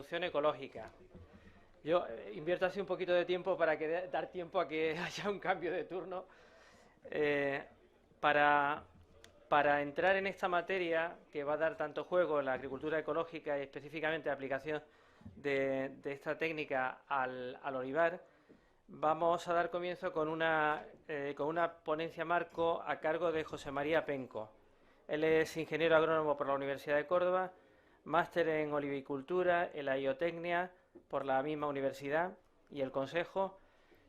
producción ecológica. Yo invierto así un poquito de tiempo para dar tiempo a que haya un cambio de turno. Eh, para, para entrar en esta materia que va a dar tanto juego la agricultura ecológica y específicamente la aplicación de esta técnica al olivar, vamos a dar comienzo con una ponencia marco a cargo de José María Penco. Él es ingeniero agrónomo por la Universidad de Córdoba, máster en olivicultura, en la biotecnia por la misma universidad y el Consejo.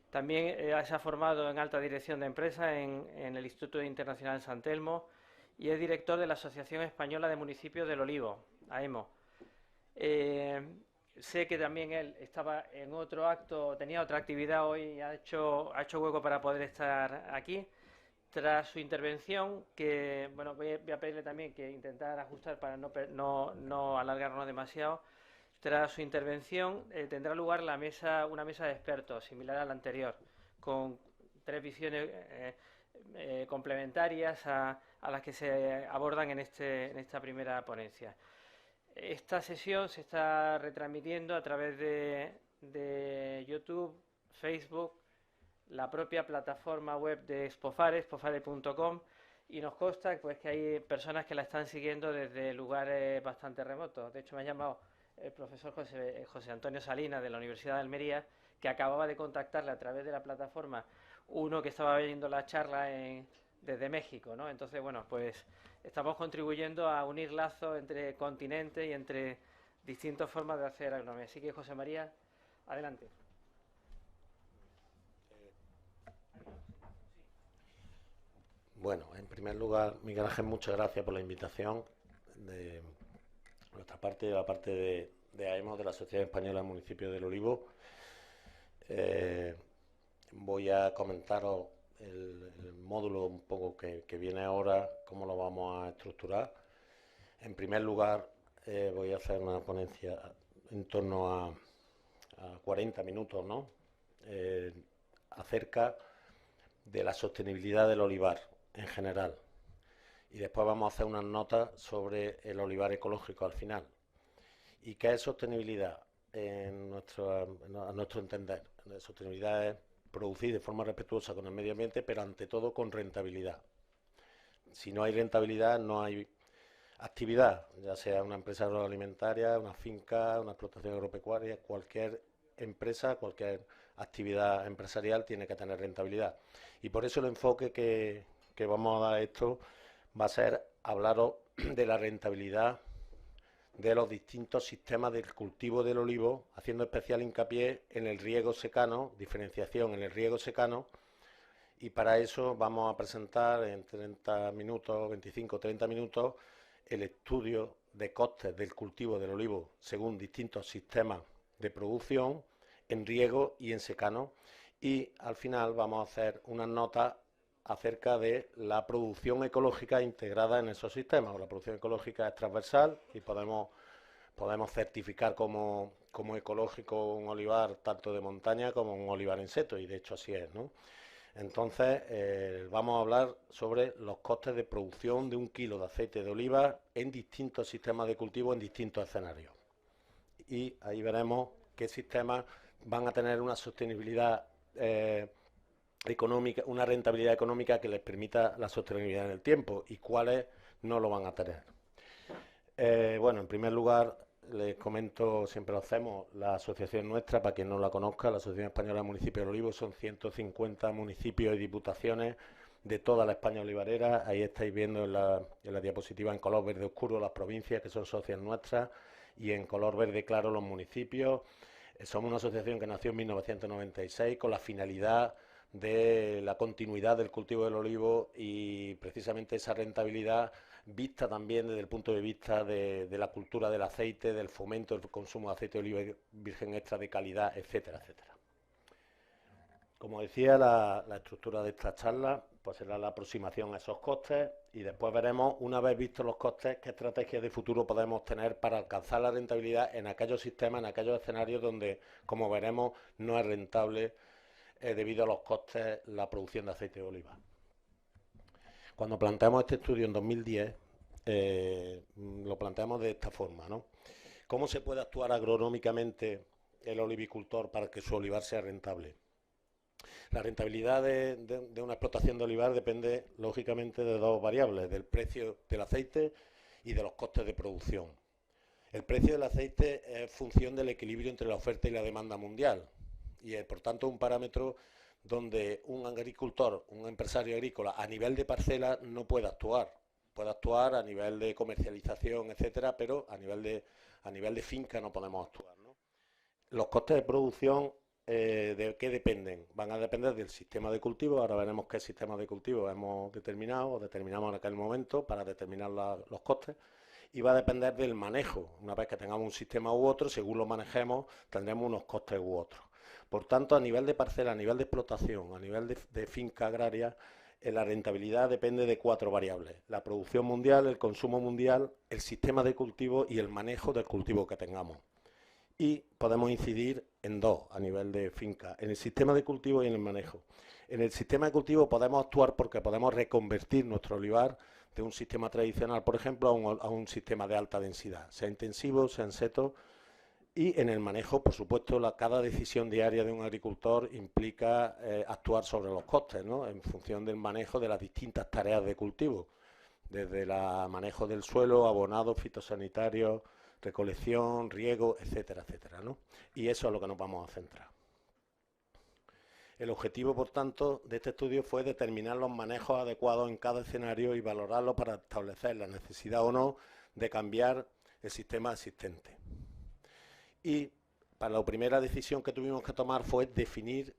También se ha formado en alta dirección de empresas en el Instituto Internacional San Telmo y es director de la Asociación Española de Municipios del Olivo, AEMO. Sé que también él estaba en otro acto, tenía otra actividad hoy y ha hecho hueco para poder estar aquí. Tras su intervención, que bueno, voy a pedirle también que intentar ajustar para no alargarnos demasiado. Tras su intervención tendrá lugar una mesa de expertos, similar a la anterior, con tres visiones complementarias a las que se abordan en esta primera ponencia. Esta sesión se está retransmitiendo a través de YouTube, Facebook, la propia plataforma web de Expofare, expofare.com, y nos consta pues, que hay personas que la están siguiendo desde lugares bastante remotos. De hecho, me ha llamado el profesor José Antonio Salinas de la Universidad de Almería, que acababa de contactarle a través de la plataforma uno que estaba viendo la charla desde México, ¿no? Entonces, bueno, pues estamos contribuyendo a unir lazos entre continentes y entre distintas formas de hacer agronomía. Así que, José María, adelante. Bueno, en primer lugar, Miguel Ángel, muchas gracias por la invitación de nuestra parte, de la parte de AEMO, de la Sociedad Española del Municipio del Olivo. Voy a comentaros el módulo un poco que viene ahora, cómo lo vamos a estructurar. En primer lugar, voy a hacer una ponencia en torno a 40 minutos, ¿no? Acerca de la sostenibilidad del olivar en general. Y después vamos a hacer unas notas sobre el olivar ecológico al final. ¿Y qué es sostenibilidad? A nuestro entender, la sostenibilidad es producir de forma respetuosa con el medio ambiente, pero ante todo con rentabilidad. Si no hay rentabilidad, no hay actividad, ya sea una empresa agroalimentaria, una finca, una explotación agropecuaria, cualquier empresa, cualquier actividad empresarial tiene que tener rentabilidad. Y por eso el enfoque que vamos a dar a esto va a ser hablaros de la rentabilidad de los distintos sistemas del cultivo del olivo, haciendo especial hincapié en el riego secano, diferenciación en el riego secano, y para eso vamos a presentar en 30 minutos, 25-30 minutos, el estudio de costes del cultivo del olivo según distintos sistemas de producción en riego y en secano, y al final vamos a hacer unas notas acerca de la producción ecológica integrada en esos sistemas. La producción ecológica es transversal y podemos certificar como ecológico un olivar tanto de montaña como un olivar en seto, y de hecho así es, ¿no? Entonces, vamos a hablar sobre los costes de producción de 1 kilo de aceite de oliva en distintos sistemas de cultivo, en distintos escenarios. Y ahí veremos qué sistemas van a tener una sostenibilidad económica, una rentabilidad económica que les permita la sostenibilidad en el tiempo y cuáles no lo van a tener. Bueno, en primer lugar, les comento, siempre lo hacemos, la asociación nuestra, para quien no la conozca, la Asociación Española de Municipios del Olivo, son 150 municipios y diputaciones de toda la España olivarera. Ahí estáis viendo en la diapositiva en color verde oscuro las provincias que son socias nuestras y en color verde claro los municipios. Somos una asociación que nació en 1996 con la finalidad de la continuidad del cultivo del olivo y precisamente esa rentabilidad vista también desde el punto de vista de la cultura del aceite, del fomento del consumo de aceite de oliva virgen extra de calidad, etcétera, etcétera. Como decía, la estructura de esta charla pues será la aproximación a esos costes y después veremos, una vez vistos los costes, qué estrategias de futuro podemos tener para alcanzar la rentabilidad en aquellos sistemas, en aquellos escenarios donde, como veremos, no es rentable debido a los costes la producción de aceite de oliva. Cuando planteamos este estudio en 2010, lo planteamos de esta forma, ¿no? ¿Cómo se puede actuar agronómicamente el olivicultor para que su olivar sea rentable? La rentabilidad de una explotación de olivar depende, lógicamente, de dos variables, del precio del aceite y de los costes de producción. El precio del aceite es función del equilibrio entre la oferta y la demanda mundial y es, por tanto, un parámetro donde un agricultor, un empresario agrícola, a nivel de parcela no puede actuar. Puede actuar a nivel de comercialización, etcétera, pero a nivel de finca no podemos actuar, ¿no? Los costes de producción, ¿de qué dependen? Van a depender del sistema de cultivo. Ahora veremos qué sistema de cultivo hemos determinado o determinamos en aquel momento para determinar los costes. Y va a depender del manejo. Una vez que tengamos un sistema u otro, según lo manejemos, tendremos unos costes u otros. Por tanto, a nivel de parcela, a nivel de explotación, a nivel de finca agraria, la rentabilidad depende de 4 variables: la producción mundial, el consumo mundial, el sistema de cultivo y el manejo del cultivo que tengamos. Y podemos incidir en dos a nivel de finca, en el sistema de cultivo y en el manejo. En el sistema de cultivo podemos actuar porque podemos reconvertir nuestro olivar de un sistema tradicional, por ejemplo, a un sistema de alta densidad, sea intensivo, sea en seto. Y en el manejo, por supuesto, cada decisión diaria de un agricultor implica actuar sobre los costes, ¿no?, en función del manejo de las distintas tareas de cultivo, desde el manejo del suelo, abonado, fitosanitario, recolección, riego, etcétera, etcétera, ¿no? Y eso es lo que nos vamos a centrar. El objetivo, por tanto, de este estudio fue determinar los manejos adecuados en cada escenario y valorarlos para establecer la necesidad o no de cambiar el sistema existente. Y para la primera decisión que tuvimos que tomar fue definir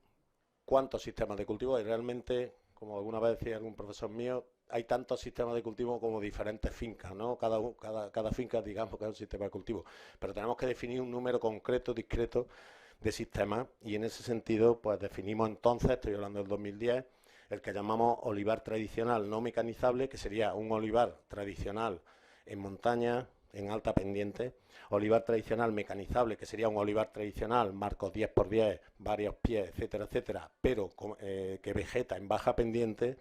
cuántos sistemas de cultivo hay. Realmente, como alguna vez decía algún profesor mío, hay tantos sistemas de cultivo como diferentes fincas, ¿no? Cada finca, digamos, que es un sistema de cultivo. Pero tenemos que definir un número concreto, discreto, de sistemas, y en ese sentido, pues definimos entonces, estoy hablando del 2010, el que llamamos olivar tradicional no mecanizable, que sería un olivar tradicional en montaña, en alta pendiente; olivar tradicional mecanizable, que sería un olivar tradicional, marcos 10×10, varios pies, etcétera, etcétera, pero que vegeta en baja pendiente;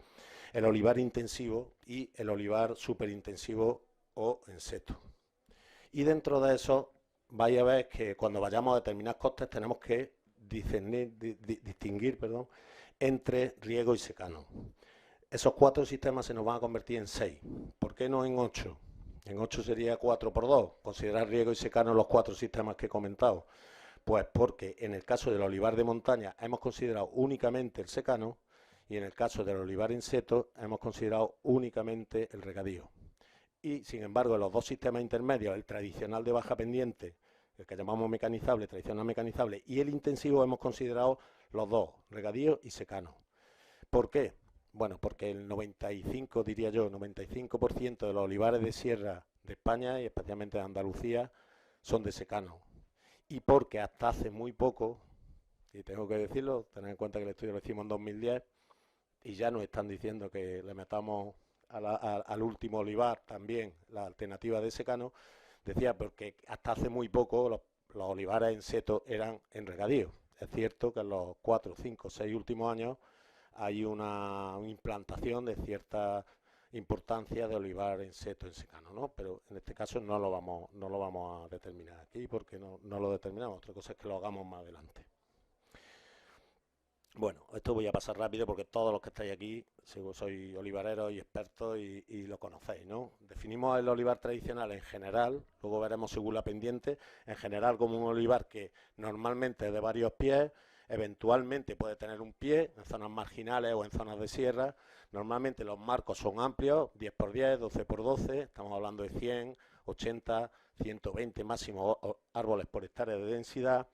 el olivar intensivo y el olivar superintensivo o en seto. Y dentro de eso vais a ver que cuando vayamos a determinar costes tenemos que distinguir entre riego y secano. Esos 4 sistemas se nos van a convertir en 6. ¿Por qué no en 8? En 8 sería 4×2. Considerar riego y secano los 4 sistemas que he comentado. Pues porque en el caso del olivar de montaña hemos considerado únicamente el secano y en el caso del olivar en seto hemos considerado únicamente el regadío. Y, sin embargo, en los 2 sistemas intermedios, el tradicional de baja pendiente, el que llamamos mecanizable, tradicional mecanizable, y el intensivo, hemos considerado los 2, regadío y secano. ¿Por qué? Bueno, porque el 95, diría yo, 95% de los olivares de sierra de España y especialmente de Andalucía son de secano. Y porque hasta hace muy poco, y tengo que decirlo, tened en cuenta que el estudio lo hicimos en 2010, y ya nos están diciendo que le metamos al último olivar también la alternativa de secano, decía porque hasta hace muy poco los olivares en seto eran en regadío. Es cierto que en los 4, 5, 6 últimos años hay una implantación de cierta importancia de olivar en seto, en secano, ¿no? Pero en este caso no lo vamos a determinar aquí porque no lo determinamos. Otra cosa es que lo hagamos más adelante. Bueno, esto voy a pasar rápido porque todos los que estáis aquí sois olivareros y expertos y lo conocéis, ¿no? Definimos el olivar tradicional en general, luego veremos según la pendiente, en general como un olivar que normalmente es de varios pies, eventualmente puede tener un pie en zonas marginales o en zonas de sierra. Normalmente los marcos son amplios, 10×10, 12×12, estamos hablando de 100, 80, 120 máximo árboles por hectárea de densidad.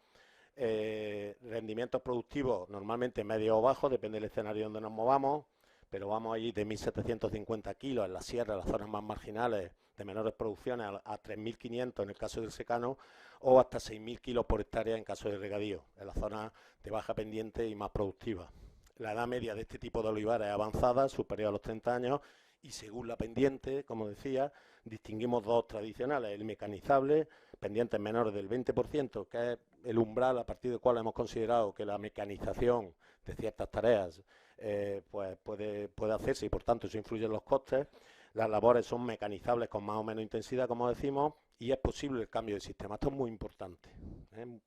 Rendimientos productivos normalmente medios o bajos, depende del escenario donde nos movamos, pero vamos allí de 1.750 kilos en la sierra, en las zonas más marginales de menores producciones, a 3.500 en el caso del secano, o hasta 6.000 kilos por hectárea en caso de regadío, en las zonas de baja pendiente y más productivas. La edad media de este tipo de olivares es avanzada, superior a los 30 años, y según la pendiente, como decía, distinguimos 2 tradicionales: el mecanizable, pendientes menores del 20%, que es el umbral a partir del cual hemos considerado que la mecanización de ciertas tareas pues puede hacerse y por tanto eso influye en los costes. Las labores son mecanizables con más o menos intensidad, como decimos, y es posible el cambio de sistema. Esto es muy importante,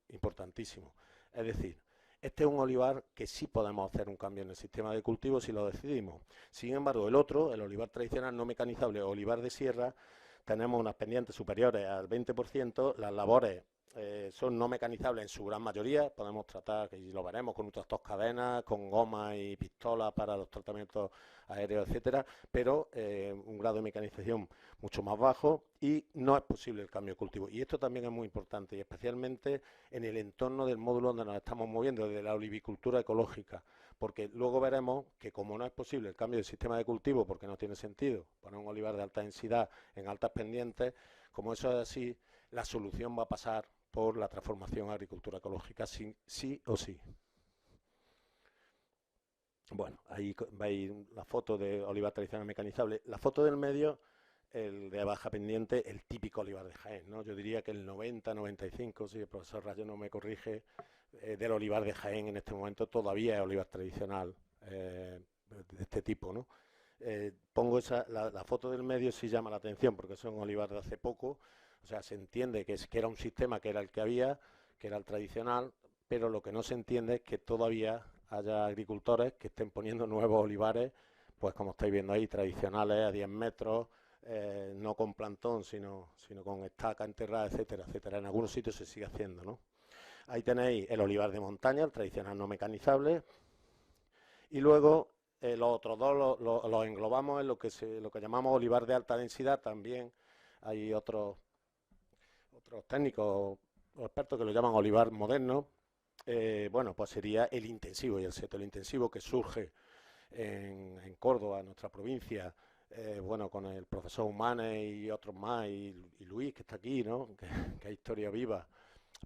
importantísimo. Es decir, este es un olivar que sí podemos hacer un cambio en el sistema de cultivo si lo decidimos. Sin embargo, el otro, el olivar tradicional no mecanizable o olivar de sierra, tenemos unas pendientes superiores al 20%, las labores son no mecanizables en su gran mayoría, podemos tratar, y lo veremos, con un tractor cadena, con goma y pistolas para los tratamientos aéreos, etcétera, pero un grado de mecanización mucho más bajo y no es posible el cambio de cultivo. Y esto también es muy importante, y especialmente en el entorno del módulo donde nos estamos moviendo, de la olivicultura ecológica, porque luego veremos que como no es posible el cambio del sistema de cultivo, porque no tiene sentido poner un olivar de alta densidad en altas pendientes, como eso es así, la solución va a pasar por la transformación a agricultura ecológica, sí o sí. Bueno, ahí veis la foto de olivar tradicional mecanizable. La foto del medio, el de baja pendiente, el típico olivar de Jaén, ¿no? Yo diría que el 90-95, si el profesor Rayo no me corrige, del olivar de Jaén en este momento todavía es olivar tradicional de este tipo, ¿no? Pongo la foto del medio, sí llama la atención porque son olivar de hace poco, o sea, se entiende que era un sistema que era el que había, que era el tradicional, pero lo que no se entiende es que todavía haya agricultores que estén poniendo nuevos olivares, pues como estáis viendo ahí, tradicionales a 10 metros, no con plantón, sino con estaca enterrada, etcétera, etcétera. En algunos sitios se sigue haciendo, ¿no? Ahí tenéis el olivar de montaña, el tradicional no mecanizable, y luego los otros dos los englobamos en lo que llamamos olivar de alta densidad. También hay otros técnicos o expertos que lo llaman olivar moderno. Bueno, pues sería el intensivo y el seto. El intensivo que surge en Córdoba, nuestra provincia, bueno, con el profesor Humane y otros más, y Luis, que está aquí, ¿no? Que es historia viva,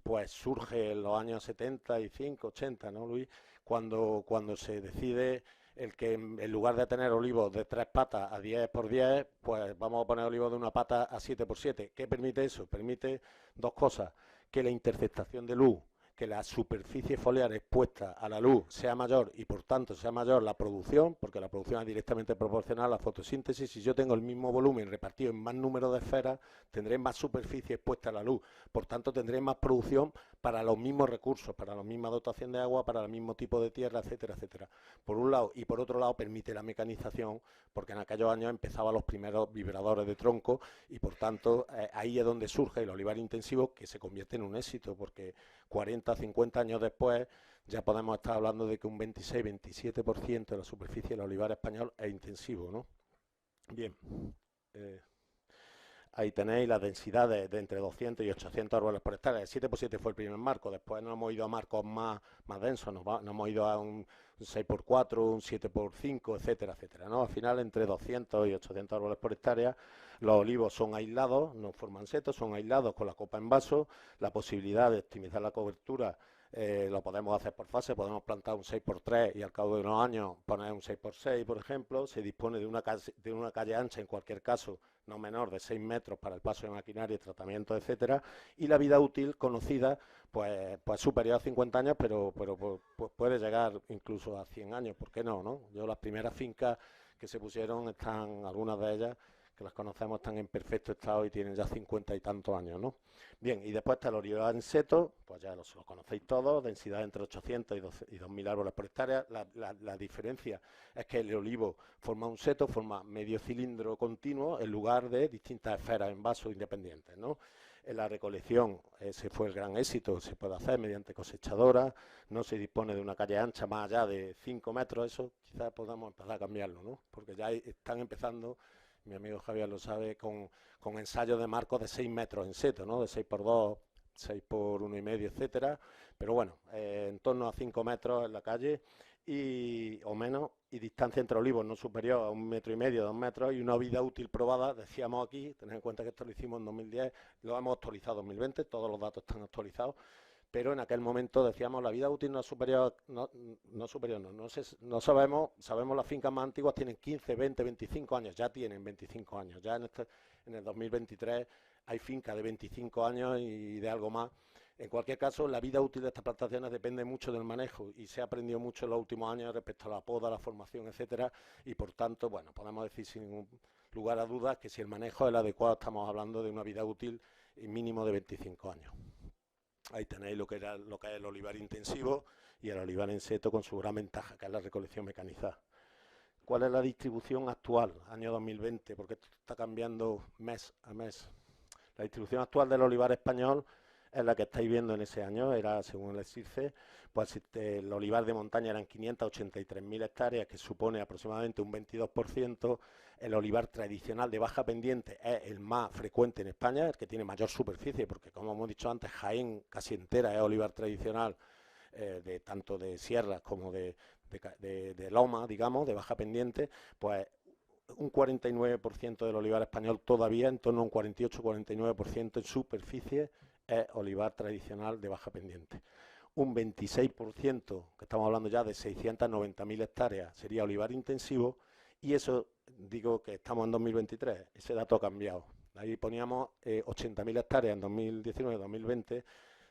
pues surge en los años 75, 80, ¿no, Luis? Cuando se decide el que en lugar de tener olivos de 3 patas a 10 por 10, pues vamos a poner olivos de una pata a 7 por 7. ¿Qué permite eso? Permite dos cosas: que la interceptación de luz, que la superficie foliar expuesta a la luz sea mayor y por tanto sea mayor la producción, porque la producción es directamente proporcional a la fotosíntesis. Si yo tengo el mismo volumen repartido en más número de esferas, tendré más superficie expuesta a la luz, por tanto tendré más producción para los mismos recursos, para la misma dotación de agua, para el mismo tipo de tierra, etcétera, etcétera. Por un lado, y por otro lado permite la mecanización, porque en aquellos años empezaban los primeros vibradores de tronco y por tanto ahí es donde surge el olivar intensivo, que se convierte en un éxito, porque 40, 50 años después ya podemos estar hablando de que un 26-27% de la superficie del olivar español es intensivo, ¿no? Bien, ahí tenéis las densidades de entre 200 y 800 árboles por hectárea. El 7x7 fue el primer marco, después nos hemos ido a marcos más densos, nos hemos ido a un 6x4, un 7x5, etcétera, etcétera, ¿no? Al final, entre 200 y 800 árboles por hectárea, los olivos son aislados, no forman setos, son aislados con la copa en vaso. La posibilidad de optimizar la cobertura lo podemos hacer por fase, podemos plantar un 6x3 y al cabo de unos años poner un 6x6, por ejemplo. Se dispone de una calle ancha, en cualquier caso, no menor de 6 metros para el paso de maquinaria y tratamiento, etcétera, y la vida útil conocida pues superior a 50 años, pero pues puede llegar incluso a 100 años, ¿por qué no, no? Yo las primeras fincas que se pusieron están, algunas de ellas que las conocemos, están en perfecto estado y tienen ya 50 y tantos años, ¿no? Bien, y después está el olivar en seto, pues ya lo conocéis todos, densidad entre 800 y 2000 árboles por hectárea. La diferencia es que el olivo forma un seto, forma medio cilindro continuo en lugar de distintas esferas en vasos independientes, ¿no? En la recolección, ese fue el gran éxito, se puede hacer mediante cosechadora, no se dispone de una calle ancha más allá de 5 metros, eso quizás podamos empezar a cambiarlo, ¿no? Porque ya están empezando, mi amigo Javier lo sabe, con ensayos de marcos de 6 metros en seto, ¿no? De 6x2, 6x1,5, etcétera. Pero bueno, en torno a 5 metros en la calle o menos, y distancia entre olivos no superior a 1,5 metros, 2 metros, y una vida útil probada, decíamos aquí, tened en cuenta que esto lo hicimos en 2010, lo hemos actualizado en 2020, todos los datos están actualizados, pero en aquel momento decíamos la vida útil no superior, no sabemos las fincas más antiguas tienen 15, 20, 25 años, ya tienen 25 años, ya en el 2023 hay fincas de 25 años y de algo más. En cualquier caso, la vida útil de estas plantaciones depende mucho del manejo y se ha aprendido mucho en los últimos años respecto a la poda, la formación, etcétera, y por tanto, bueno, podemos decir sin ningún lugar a dudas que si el manejo es el adecuado, estamos hablando de una vida útil y mínimo de 25 años. Ahí tenéis lo que es el olivar intensivo y el olivar en seto con su gran ventaja, que es la recolección mecanizada. ¿Cuál es la distribución actual, año 2020? Porque esto está cambiando mes a mes. La distribución actual del olivar español es la que estáis viendo en ese año, era según el CIRCE, pues el olivar de montaña eran 583.000 hectáreas, que supone aproximadamente un 22%. El olivar tradicional de baja pendiente es el más frecuente en España, el que tiene mayor superficie, porque como hemos dicho antes, Jaén casi entera es olivar tradicional, de tanto de sierras como de loma, digamos, de baja pendiente. Pues un 49% del olivar español todavía, en torno a un 48-49% en superficie, es olivar tradicional de baja pendiente. Un 26%, que estamos hablando ya de 690.000 hectáreas, sería olivar intensivo, y eso, digo que estamos en 2023, ese dato ha cambiado. Ahí poníamos 80.000 hectáreas en 2019-2020.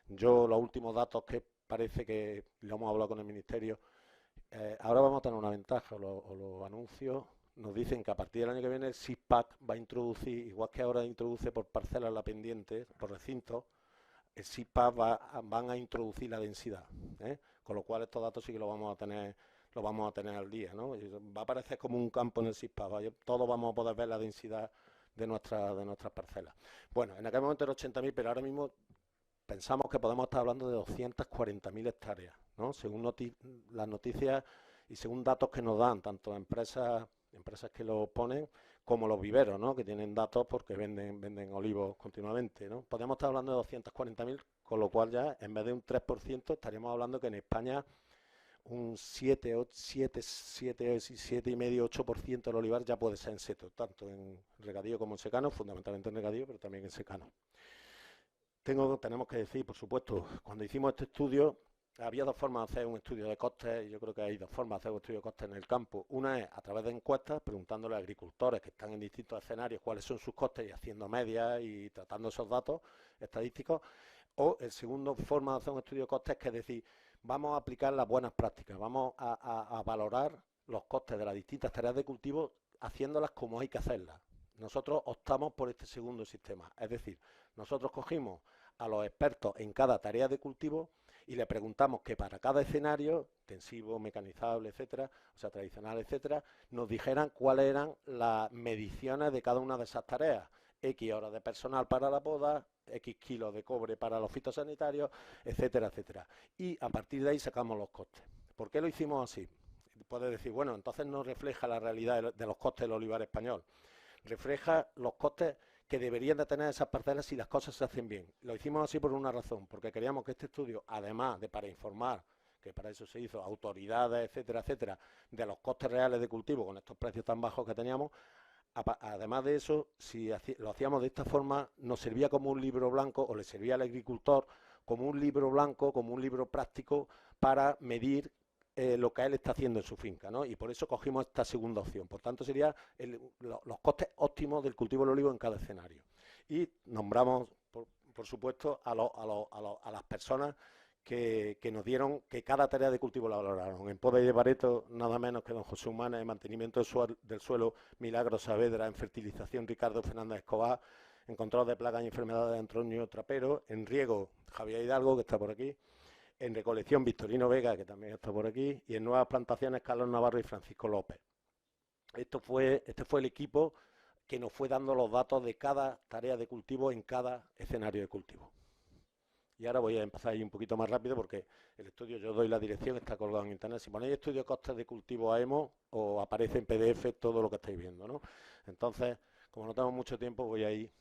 Yo los últimos datos que parece que lo hemos hablado con el Ministerio, ahora vamos a tener una ventaja, os lo anuncio. Nos dicen que a partir del año que viene el SISPAC va a introducir, igual que ahora introduce por parcelas la pendiente, por recintos, el SISPAC van a introducir la densidad, ¿eh? Con lo cual estos datos sí que los vamos a tener al día, ¿no? Y va a aparecer como un campo en el SISPAC, todos vamos a poder ver la densidad de nuestras parcelas. Bueno, en aquel momento era 80.000, pero ahora mismo pensamos que podemos estar hablando de 240.000 hectáreas, ¿no? Según las noticias y según datos que nos dan, tanto empresas que lo ponen, como los viveros, ¿no? Que tienen datos porque venden olivos continuamente, ¿no? Podríamos estar hablando de 240.000, con lo cual ya en vez de un 3% estaríamos hablando que en España un 7,5, 8% del olivar ya puede ser en seto, tanto en regadío como en secano, fundamentalmente en regadío, pero también en secano. Tenemos que decir, por supuesto, cuando hicimos este estudio, había dos formas de hacer un estudio de costes, y yo creo que hay dos formas de hacer un estudio de costes en el campo. Una es a través de encuestas, preguntándole a agricultores que están en distintos escenarios cuáles son sus costes y haciendo medias y tratando esos datos estadísticos. O el segundo forma de hacer un estudio de costes, que es decir, vamos a aplicar las buenas prácticas, vamos a valorar los costes de las distintas tareas de cultivo haciéndolas como hay que hacerlas. Nosotros optamos por este segundo sistema, es decir, nosotros cogimos a los expertos en cada tarea de cultivo y le preguntamos que para cada escenario, intensivo, mecanizable, etcétera, o sea, tradicional, etcétera, nos dijeran cuáles eran las mediciones de cada una de esas tareas. X horas de personal para la poda, X kilos de cobre para los fitosanitarios, etcétera, etcétera. Y a partir de ahí sacamos los costes. ¿Por qué lo hicimos así? Puedes decir, bueno, entonces no refleja la realidad de los costes del olivar español. Refleja los costes que deberían de tener esas parcelas si las cosas se hacen bien. Lo hicimos así por una razón, porque queríamos que este estudio, además de para informar, que para eso se hizo, autoridades, etcétera, etcétera, de los costes reales de cultivo con estos precios tan bajos que teníamos, además de eso, si lo hacíamos de esta forma, nos servía como un libro blanco, o le servía al agricultor como un libro blanco, como un libro práctico para medir lo que él está haciendo en su finca, ¿no? Y por eso cogimos esta segunda opción. Por tanto, serían los costes óptimos del cultivo del olivo en cada escenario. Y nombramos, por supuesto, a las personas que nos dieron, que cada tarea de cultivo la valoraron. En poda y de bareto, nada menos que don José Humana, en mantenimiento del suelo, Milagro Saavedra, en fertilización, Ricardo Fernández Escobar, en control de plagas y enfermedades, Antonio Trapero, en riego, Javier Hidalgo, que está por aquí, en recolección, Victorino Vega, que también está por aquí, y en nuevas plantaciones, Carlos Navarro y Francisco López. Este fue el equipo que nos fue dando los datos de cada tarea de cultivo en cada escenario de cultivo. Y ahora voy a empezar ahí un poquito más rápido porque el estudio, yo doy la dirección, está colgado en internet. Si ponéis estudio costes de cultivo AEMO, os aparece en PDF todo lo que estáis viendo, ¿no? Entonces, como no tengo mucho tiempo, voy a ir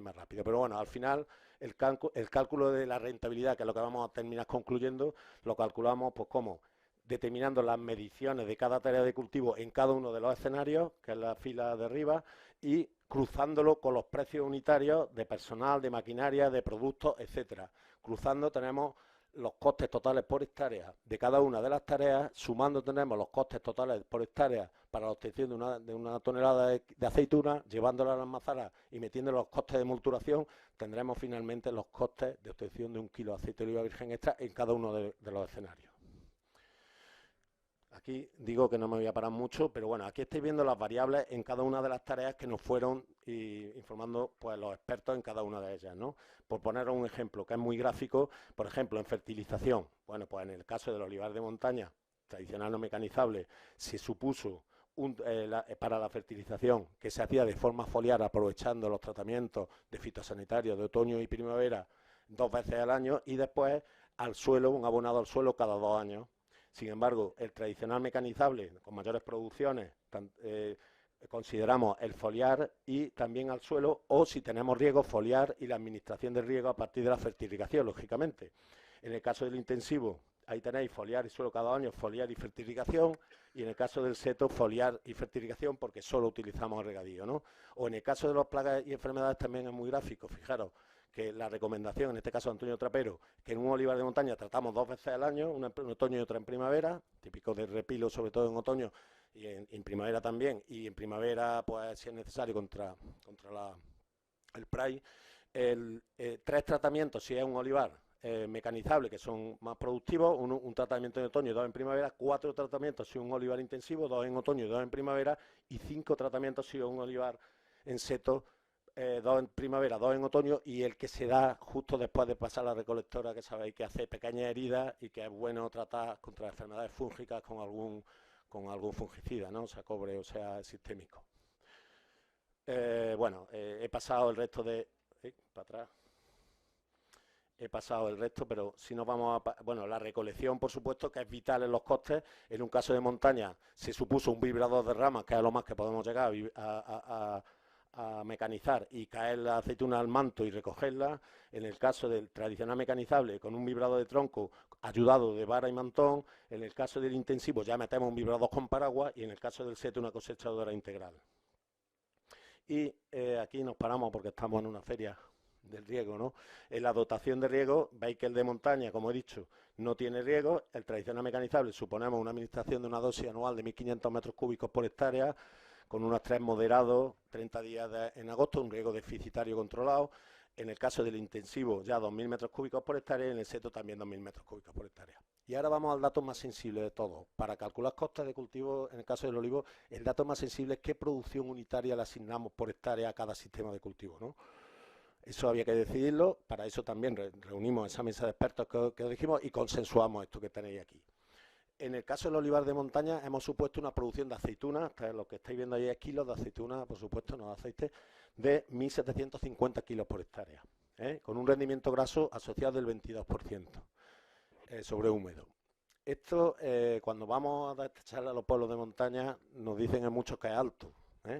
más rápido. Pero bueno, al final, el cálculo de la rentabilidad, que es lo que vamos a terminar concluyendo, lo calculamos pues como determinando las mediciones de cada tarea de cultivo en cada uno de los escenarios, que es la fila de arriba, y cruzándolo con los precios unitarios de personal, de maquinaria, de productos, etcétera. Cruzando tenemos los costes totales por hectárea de cada una de las tareas, sumando tenemos los costes totales por hectárea para la obtención de una tonelada de aceituna, llevándola a las mazaras y metiendo los costes de molturación, tendremos finalmente los costes de obtención de 1 kilo de aceite de oliva virgen extra en cada uno de los escenarios. Aquí digo que no me voy a parar mucho, pero bueno, aquí estáis viendo las variables en cada una de las tareas que nos fueron informando pues, los expertos en cada una de ellas, ¿no? Por poner un ejemplo que es muy gráfico, por ejemplo, en fertilización. Bueno, pues en el caso del olivar de montaña, tradicional no mecanizable, se supuso para la fertilización que se hacía de forma foliar aprovechando los tratamientos de fitosanitarios de otoño y primavera 2 veces al año y después al suelo, un abonado al suelo cada 2 años. Sin embargo, el tradicional mecanizable, con mayores producciones, consideramos el foliar y también al suelo, o si tenemos riego, foliar y la administración del riego a partir de la fertilización, lógicamente. En el caso del intensivo, ahí tenéis foliar y suelo cada año, foliar y fertilización, y en el caso del seto, foliar y fertilización, porque solo utilizamos el regadío, ¿no? O en el caso de las plagas y enfermedades también es muy gráfico, fijaros, que la recomendación, en este caso Antonio Trapero, que en un olivar de montaña tratamos 2 veces al año, una en otoño y otra en primavera, típico de repilo sobre todo en otoño y en primavera también, y en primavera pues si es necesario contra el PRAI, 3 tratamientos si es un olivar mecanizable que son más productivos, un tratamiento en otoño y 2 en primavera, 4 tratamientos si es un olivar intensivo, 2 en otoño y 2 en primavera, y 5 tratamientos si es un olivar en seto, 2 en primavera, 2 en otoño, y el que se da justo después de pasar la recolectora, que sabéis que hace pequeñas heridas y que es bueno tratar contra enfermedades fúngicas con algún fungicida, ¿no? O sea, cobre, o sea, sistémico. Bueno, he pasado el resto de... para atrás. He pasado el resto, pero si nos vamos a... Bueno, la recolección, por supuesto, que es vital en los costes. En un caso de montaña se supuso un vibrador de ramas, que es a lo más que podemos llegar a mecanizar y caer la aceituna al manto y recogerla. En el caso del tradicional mecanizable, con un vibrador de tronco ayudado de vara y mantón. En el caso del intensivo ya metemos un vibrador con paraguas y en el caso del seto una cosechadora integral. Y aquí nos paramos porque estamos en una feria del riego, ¿no? En la dotación de riego, veis que el de montaña, como he dicho, no tiene riego. El tradicional mecanizable suponemos una administración de una dosis anual de 1.500 metros cúbicos por hectárea, con unos 3 moderados, 30 días en agosto, un riego deficitario controlado. En el caso del intensivo, ya 2.000 metros cúbicos por hectárea, y en el seto también 2.000 metros cúbicos por hectárea. Y ahora vamos al dato más sensible de todo. Para calcular costes de cultivo, en el caso del olivo, el dato más sensible es qué producción unitaria le asignamos por hectárea a cada sistema de cultivo, ¿no? Eso había que decidirlo, para eso también reunimos esa mesa de expertos que os dijimos y consensuamos esto que tenéis aquí. En el caso del olivar de montaña hemos supuesto una producción de aceitunas, lo que estáis viendo ahí es kilos de aceituna, por supuesto, no de aceite, de 1.750 kilos por hectárea, con un rendimiento graso asociado del 22% sobre húmedo. Esto, cuando vamos a echarle a los pueblos de montaña, nos dicen en muchos que es alto.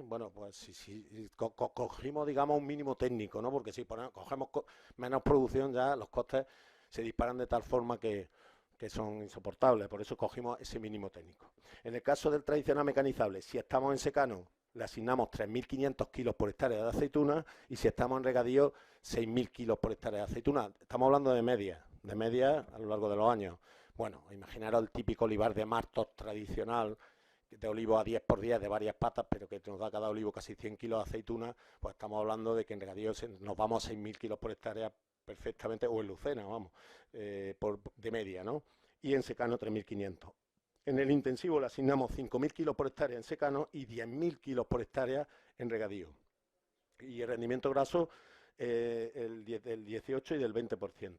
Bueno, pues si cogimos, digamos, un mínimo técnico, ¿no? Porque si cogemos menos producción, ya los costes se disparan de tal forma que son insoportables. Por eso cogimos ese mínimo técnico. En el caso del tradicional mecanizable, si estamos en secano, le asignamos 3.500 kilos por hectárea de aceituna, y si estamos en regadío, 6.000 kilos por hectárea de aceituna. Estamos hablando de media a lo largo de los años. Bueno, imaginaros el típico olivar de Martos tradicional, de olivo a 10 por 10 de varias patas, pero que nos da cada olivo casi 100 kilos de aceituna. Pues estamos hablando de que en regadío nos vamos a 6.000 kilos por hectárea perfectamente, o en lucena, vamos, de media, ¿no? Y en secano 3.500. En el intensivo le asignamos 5.000 kilos por hectárea en secano y 10.000 kilos por hectárea en regadío. Y el rendimiento graso del 18 y del 20%.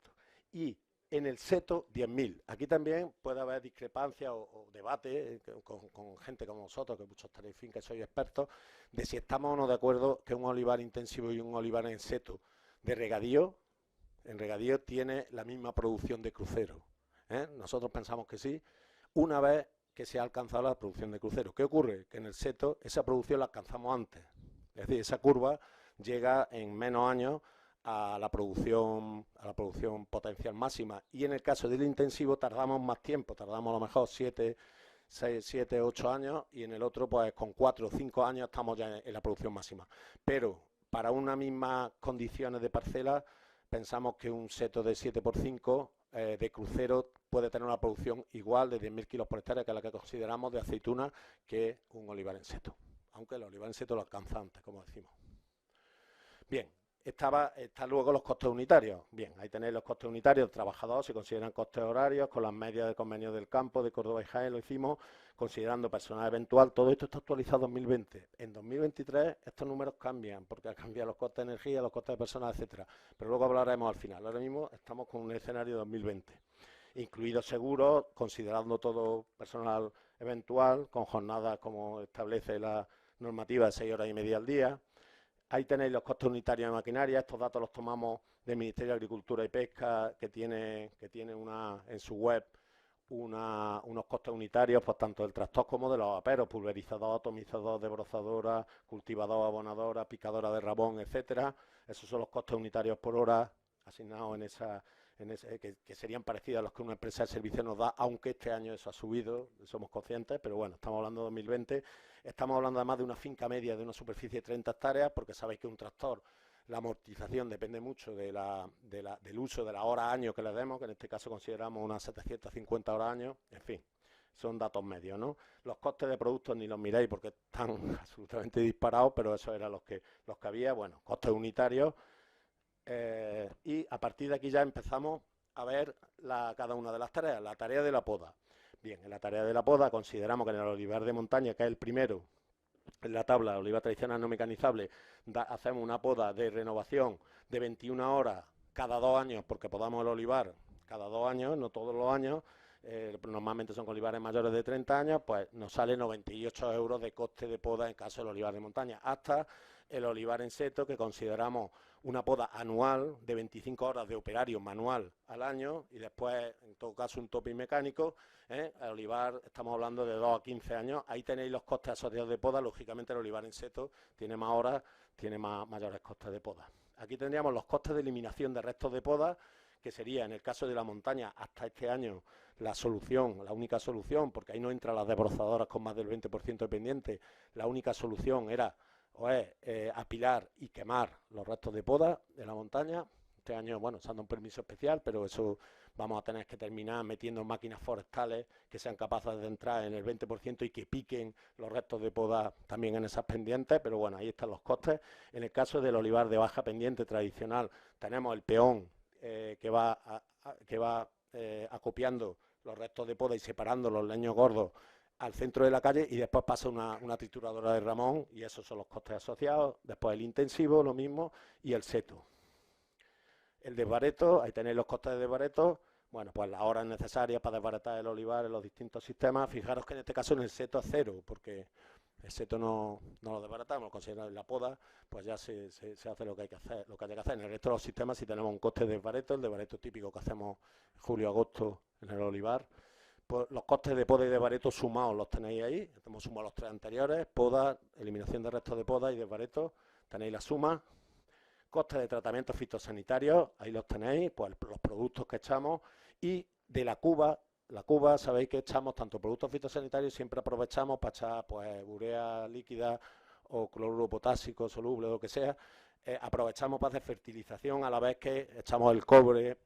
Y en el seto, 10.000. Aquí también puede haber discrepancia o debate con gente como vosotros, que muchos estaréis fin, que sois expertos, de si estamos o no de acuerdo que un olivar intensivo y un olivar en seto de regadío, en regadío tiene la misma producción de crucero. Nosotros pensamos que sí, una vez que se ha alcanzado la producción de crucero. ¿Qué ocurre? Que en el seto esa producción la alcanzamos antes. Es decir, esa curva llega en menos años a la producción potencial máxima, y en el caso del intensivo tardamos más tiempo, tardamos a lo mejor 7, 8 años, y en el otro pues con 4 o 5 años estamos ya en la producción máxima. Pero para unas mismas condiciones de parcela pensamos que un seto de 7x5 de crucero puede tener una producción igual de 10.000 kilos por hectárea, que es la que consideramos de aceituna, que un olivar en seto, aunque el olivar en seto lo alcanza antes, como decimos. Bien, Están luego los costes unitarios. Bien, ahí tenéis los costes unitarios del trabajador, se consideran costes horarios, con las medias de convenio del campo, de Córdoba y Jaén lo hicimos, considerando personal eventual. Todo esto está actualizado en 2020. En 2023 estos números cambian, porque han cambiado los costes de energía, los costes de personal, etcétera. Pero luego hablaremos al final. Ahora mismo estamos con un escenario de 2020, incluidos seguros, considerando todo personal eventual, con jornadas como establece la normativa de 6 horas y media al día. Ahí tenéis los costes unitarios de maquinaria. Estos datos los tomamos del Ministerio de Agricultura y Pesca, que tiene en su web unos costes unitarios, pues tanto del tractor como de los aperos, pulverizador, atomizador, desbrozadora, cultivador, abonadora, picadora de rabón, etcétera. Esos son los costes unitarios por hora asignados que serían parecidos a los que una empresa de servicio nos da, aunque este año eso ha subido, somos conscientes, pero bueno, estamos hablando de 2020. Estamos hablando además de una finca media de una superficie de 30 hectáreas, porque sabéis que un tractor, la amortización depende mucho del uso de las horas año que le demos, que en este caso consideramos unas 750 horas año, en fin, son datos medios, ¿no? Los costes de productos ni los miráis porque están absolutamente disparados, pero esos eran los que había. Bueno, costes unitarios, y a partir de aquí ya empezamos a ver cada una de las tareas. La tarea de la poda. Bien, en la tarea de la poda consideramos que en el olivar de montaña, que es el primero en la tabla, olivar tradicional no mecanizable, hacemos una poda de renovación de 21 horas cada 2 años, porque podamos el olivar cada 2 años, no todos los años. Normalmente son olivares mayores de 30 años, pues nos sale 98 euros de coste de poda en caso del olivar de montaña, hasta el olivar en seto, que consideramos una poda anual de 25 horas de operario manual al año, y después, en todo caso, un tope mecánico. El olivar, estamos hablando de 2 a 15 años. Ahí tenéis los costes asociados de poda. Lógicamente el olivar en seto tiene más horas, tiene mayores costes de poda. Aquí tendríamos los costes de eliminación de restos de poda, que sería, en el caso de la montaña, hasta este año, la solución, la única solución, porque ahí no entran las desbrozadoras con más del 20% de pendiente. La única solución era apilar y quemar los restos de poda de la montaña. Este año, bueno, se ha dado un permiso especial, pero eso vamos a tener que terminar metiendo máquinas forestales que sean capaces de entrar en el 20% y que piquen los restos de poda también en esas pendientes, pero bueno, ahí están los costes. En el caso del olivar de baja pendiente tradicional, tenemos el peón que va acopiando los restos de poda y separando los leños gordos al centro de la calle, y después pasa una trituradora de ramón, y esos son los costes asociados. Después el intensivo, lo mismo, y el seto. El desbareto, ahí tenéis los costes de desbareto. Bueno, pues las horas necesarias para desbaratar el olivar en los distintos sistemas. Fijaros que en este caso en el seto es cero, porque el seto no lo desbaratamos, lo consideramos en la poda, pues ya se hace lo que hay que hacer, En el resto de los sistemas sí tenemos un coste de desbareto, el desbareto típico que hacemos julio-agosto en el olivar. Pues los costes de poda y desbareto sumados los tenéis ahí, hemos sumado los 3 anteriores: poda, eliminación de restos de poda y desbareto, tenéis la suma. Costes de tratamientos fitosanitarios, ahí los tenéis, pues los productos que echamos. Y de la cuba, sabéis que echamos tanto productos fitosanitarios, siempre aprovechamos para echar pues urea líquida o cloruro potásico soluble o lo que sea. Aprovechamos para hacer fertilización a la vez que echamos el cobre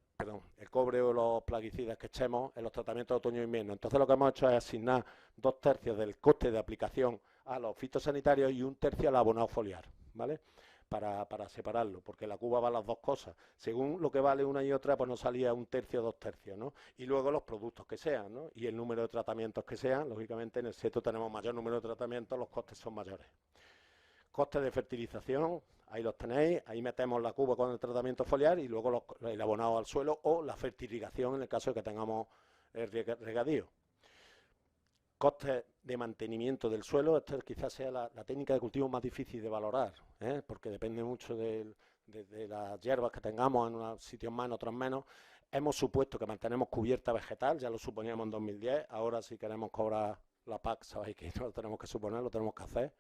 o los plaguicidas que echemos en los tratamientos de otoño e invierno. Entonces lo que hemos hecho es asignar 2/3 del coste de aplicación a los fitosanitarios y 1/3 al abonado foliar, ¿vale? Para separarlo, porque la cuba va a las dos cosas. Según lo que vale una y otra, pues nos salía 1/3 o 2/3, ¿no? Y luego los productos que sean, ¿no? Y el número de tratamientos que sean. Lógicamente en el seto tenemos mayor número de tratamientos, los costes son mayores. Costes de fertilización, ahí los tenéis, ahí metemos la cuba con el tratamiento foliar y luego el abonado al suelo o la fertirrigación en el caso de que tengamos regadío. Costes de mantenimiento del suelo. Esta quizás sea la técnica de cultivo más difícil de valorar, porque depende mucho de las hierbas que tengamos, en unos sitios más, en otros menos. Hemos supuesto que mantenemos cubierta vegetal, ya lo suponíamos en 2010, ahora si queremos cobrar la PAC, sabéis que no lo tenemos que suponer, lo tenemos que hacer.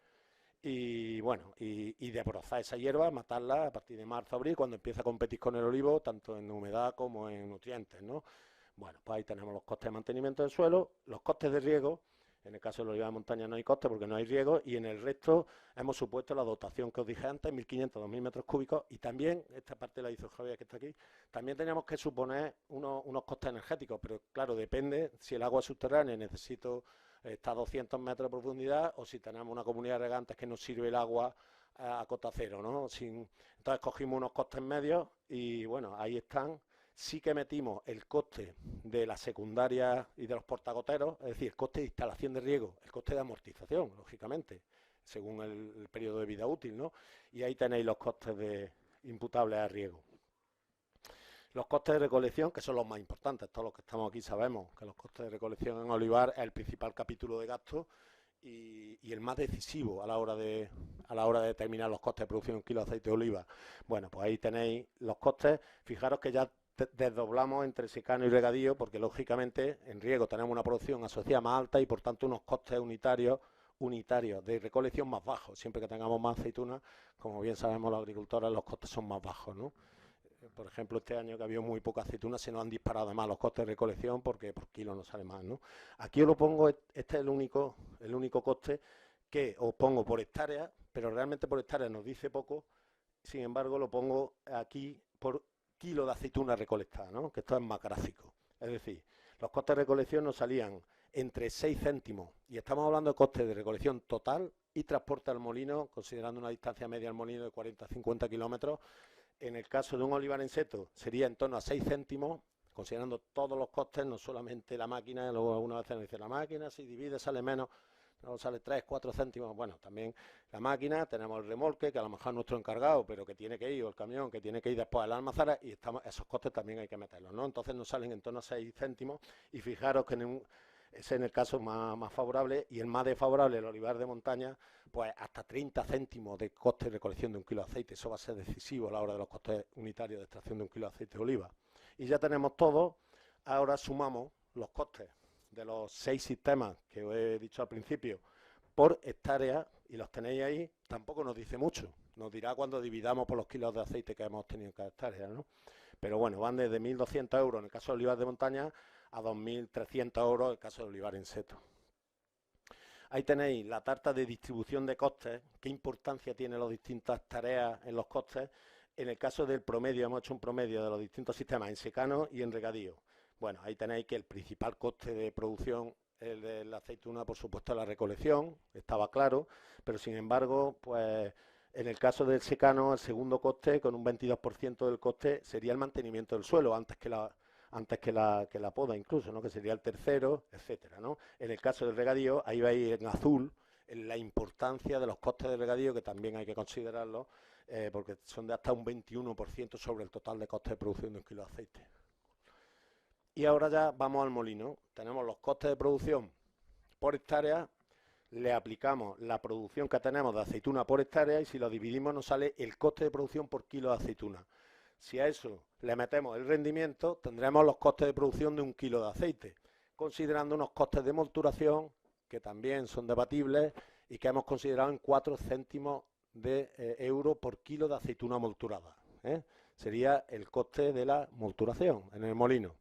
Y bueno, y desbrozar esa hierba, matarla a partir de marzo, abril, cuando empieza a competir con el olivo, tanto en humedad como en nutrientes, ¿no? Bueno, pues ahí tenemos los costes de mantenimiento del suelo, los costes de riego. En el caso del olivar de montaña no hay coste porque no hay riego, y en el resto hemos supuesto la dotación que os dije antes, 1.500, 2.000 metros cúbicos, y también, esta parte la hizo Javier que está aquí, también teníamos que suponer unos costes energéticos, pero claro, depende si el agua es subterránea y necesito está a 200 metros de profundidad, o si tenemos una comunidad de regantes que nos sirve el agua a cota cero, ¿no? Entonces cogimos unos costes medios y bueno, ahí están. Sí que metimos el coste de la secundaria y de los portagoteros, es decir, el coste de instalación de riego, el coste de amortización, lógicamente, según el periodo de vida útil, ¿no? Y ahí tenéis los costes imputables a riego. Los costes de recolección, que son los más importantes, todos los que estamos aquí sabemos que los costes de recolección en olivar es el principal capítulo de gasto y el más decisivo a la hora de determinar los costes de producción de un kilo de aceite de oliva. Bueno, pues ahí tenéis los costes. Fijaros que ya desdoblamos entre secano y regadío, porque lógicamente en riego tenemos una producción asociada más alta y por tanto unos costes unitarios de recolección más bajos. Siempre que tengamos más aceitunas, como bien sabemos los agricultores, los costes son más bajos, ¿no? Por ejemplo, este año que había muy poca aceituna se nos han disparado más los costes de recolección porque por kilo nos sale más, ¿no? Aquí os lo pongo, este es el único coste que os pongo por hectárea, pero realmente por hectárea nos dice poco, sin embargo lo pongo aquí por kilo de aceituna recolectada, ¿no? Que esto es más gráfico. Es decir, los costes de recolección nos salían entre 6 céntimos, y estamos hablando de costes de recolección total y transporte al molino, considerando una distancia media al molino de 40-50 kilómetros. En el caso de un olivar en seto sería en torno a 6 céntimos, considerando todos los costes, no solamente la máquina. Luego alguna vez nos dice la máquina, si divide sale menos, no sale 3, 4 céntimos. Bueno, también la máquina, tenemos el remolque, que a lo mejor es nuestro encargado, pero que tiene que ir, o el camión, que tiene que ir después a la almazara, y esos costes también hay que meterlos, ¿no? Entonces nos salen en torno a 6 céntimos, y fijaros que ese es en el caso más favorable, y el más desfavorable, el olivar de montaña, pues hasta 30 céntimos de coste de recolección de un kilo de aceite. Eso va a ser decisivo a la hora de los costes unitarios de extracción de un kilo de aceite de oliva. Y ya tenemos todo. Ahora sumamos los costes de los 6 sistemas que os he dicho al principio por hectárea, y los tenéis ahí. Tampoco nos dice mucho, nos dirá cuando dividamos por los kilos de aceite que hemos tenido en cada hectárea, ¿no? Pero bueno, van desde 1.200 euros en el caso de olivar de montaña a 2.300 euros en el caso de olivar en seto. Ahí tenéis la tarta de distribución de costes, qué importancia tienen las distintas tareas en los costes. En el caso del promedio, hemos hecho un promedio de los distintos sistemas en secano y en regadío. Bueno, ahí tenéis que el principal coste de producción, el de la aceituna, por supuesto, la recolección, estaba claro, pero sin embargo, pues en el caso del secano, el segundo coste, con un 22% del coste, sería el mantenimiento del suelo, antes que la poda incluso, ¿no? Que sería el tercero, etcétera, ¿no? En el caso del regadío, ahí veis en azul la importancia de los costes de regadío, que también hay que considerarlos, porque son de hasta un 21% sobre el total de costes de producción de un kilo de aceite. Y ahora ya vamos al molino. Tenemos los costes de producción por hectárea, le aplicamos la producción que tenemos de aceituna por hectárea, y si lo dividimos nos sale el coste de producción por kilo de aceituna. Si a eso le metemos el rendimiento, tendremos los costes de producción de un kilo de aceite, considerando unos costes de molturación que también son debatibles y que hemos considerado en 4 céntimos de euro por kilo de aceituna molturada. Sería el coste de la molturación en el molino.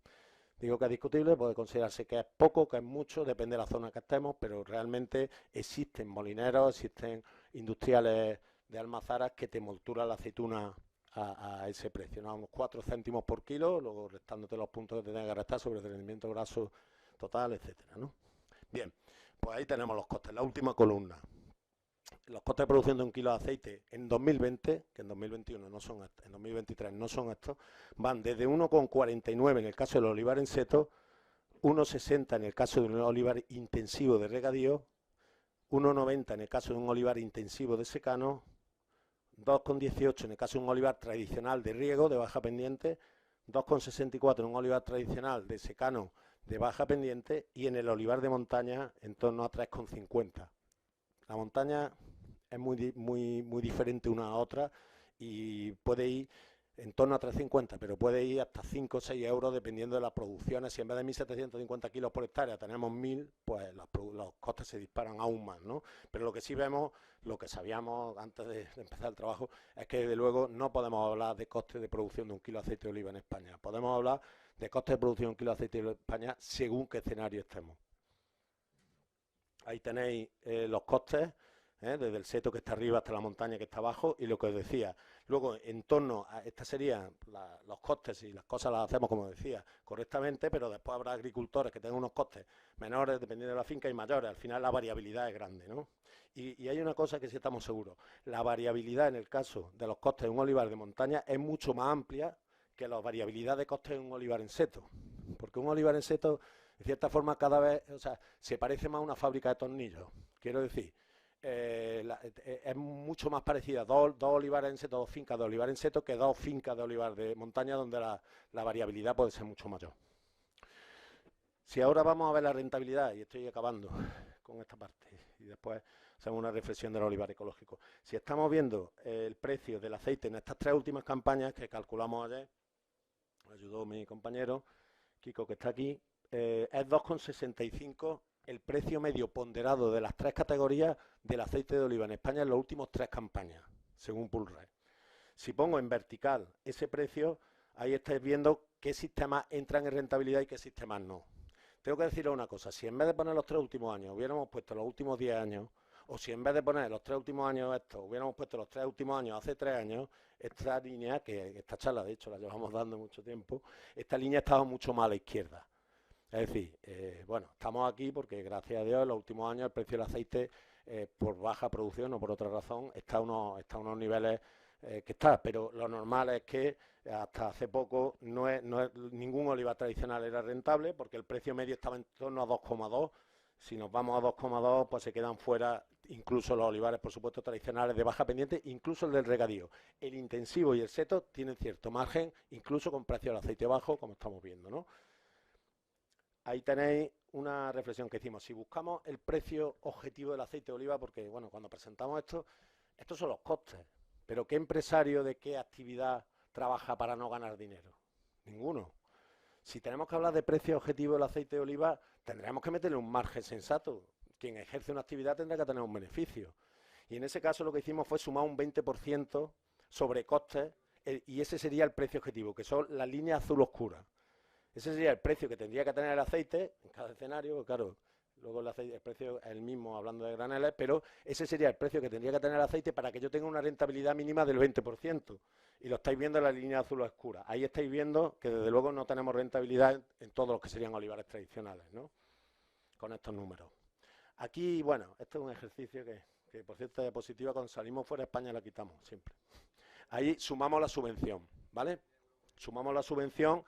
Digo que es discutible, puede considerarse que es poco, que es mucho, depende de la zona que estemos, pero realmente existen molineros, existen industriales de almazaras que te molturan la aceituna a ese precio, ¿no? A unos 4 céntimos por kilo, luego restándote los puntos que te tenga que restar sobre el rendimiento graso total, etcétera, ¿no? Bien, pues ahí tenemos los costes, la última columna. Los costes de producción de un kilo de aceite en 2020, que en 2021 no son estos, en 2023 no son estos, van desde 1,49 en el caso del olivar en seto, 1,60 en el caso de un olivar intensivo de regadío, 1,90 en el caso de un olivar intensivo de secano, 2,18 en el caso de un olivar tradicional de riego de baja pendiente, 2,64 en un olivar tradicional de secano de baja pendiente, y en el olivar de montaña en torno a 3,50. La montaña es muy diferente una a otra y puede ir en torno a 3,50, pero puede ir hasta 5 o 6 euros dependiendo de las producciones. Si en vez de 1.750 kilos por hectárea tenemos 1.000, pues los costes se disparan aún más, ¿no? Pero lo que sí vemos, lo que sabíamos antes de empezar el trabajo, es que desde luego no podemos hablar de costes de producción de un kilo de aceite de oliva en España. Podemos hablar de costes de producción de un kilo de aceite de oliva en España según qué escenario estemos. Ahí tenéis los costes desde el seto que está arriba hasta la montaña que está abajo, y lo que os decía. Luego, en torno a estas serían los costes, y las cosas las hacemos, como decía, correctamente, pero después habrá agricultores que tengan unos costes menores dependiendo de la finca y mayores. Al final la variabilidad es grande, ¿no? Y hay una cosa que sí estamos seguros: la variabilidad en el caso de los costes de un olivar de montaña es mucho más amplia que la variabilidad de costes de un olivar en seto, porque un olivar en seto, de cierta forma, cada vez, o sea, se parece más a una fábrica de tornillos. Quiero decir, es mucho más parecida dos olivares en seto, dos fincas de olivar en seto, que dos fincas de olivar de montaña, donde la variabilidad puede ser mucho mayor. Si ahora vamos a ver la rentabilidad, y estoy acabando con esta parte, y después hacemos una reflexión del olivar ecológico. Si estamos viendo el precio del aceite en estas 3 últimas campañas que calculamos ayer, me ayudó mi compañero Kiko, que está aquí, es 2,65 el precio medio ponderado de las 3 categorías del aceite de oliva en España en las últimas 3 campañas, según Pulre. Si pongo en vertical ese precio, ahí estáis viendo qué sistemas entran en rentabilidad y qué sistemas no. Tengo que deciros una cosa: si en vez de poner los 3 últimos años hubiéramos puesto los últimos 10 años, o si en vez de poner los 3 últimos años estos, hubiéramos puesto los 3 últimos años hace 3 años, esta línea, que esta charla de hecho la llevamos dando mucho tiempo, esta línea estaba mucho más a la izquierda. Es decir, bueno, estamos aquí porque gracias a Dios en los últimos años el precio del aceite, por baja producción o por otra razón, está a unos niveles que está, pero lo normal es que hasta hace poco ningún olivar tradicional era rentable, porque el precio medio estaba en torno a 2,2. Si nos vamos a 2,2, pues se quedan fuera incluso los olivares, por supuesto, tradicionales de baja pendiente, incluso el del regadío. El intensivo y el seto tienen cierto margen, incluso con precio del aceite bajo, como estamos viendo, ¿no? Ahí tenéis una reflexión que hicimos. Si buscamos el precio objetivo del aceite de oliva, porque, bueno, cuando presentamos esto, estos son los costes, pero ¿qué empresario de qué actividad trabaja para no ganar dinero? Ninguno. Si tenemos que hablar de precio objetivo del aceite de oliva, tendremos que meterle un margen sensato. Quien ejerce una actividad tendrá que tener un beneficio. Y en ese caso lo que hicimos fue sumar un 20% sobre costes, y ese sería el precio objetivo, que son las líneas azul oscura. Ese sería el precio que tendría que tener el aceite en cada escenario. Claro, luego el precio es el mismo hablando de graneles, pero ese sería el precio que tendría que tener el aceite para que yo tenga una rentabilidad mínima del 20%. Y lo estáis viendo en la línea azul oscura. Ahí estáis viendo que desde luego no tenemos rentabilidad en todos los que serían olivares tradicionales, ¿no? Con estos números. Aquí, bueno, esto es un ejercicio que por cierto es positiva. Cuando salimos fuera de España la quitamos siempre. Ahí sumamos la subvención, ¿vale? Sumamos la subvención.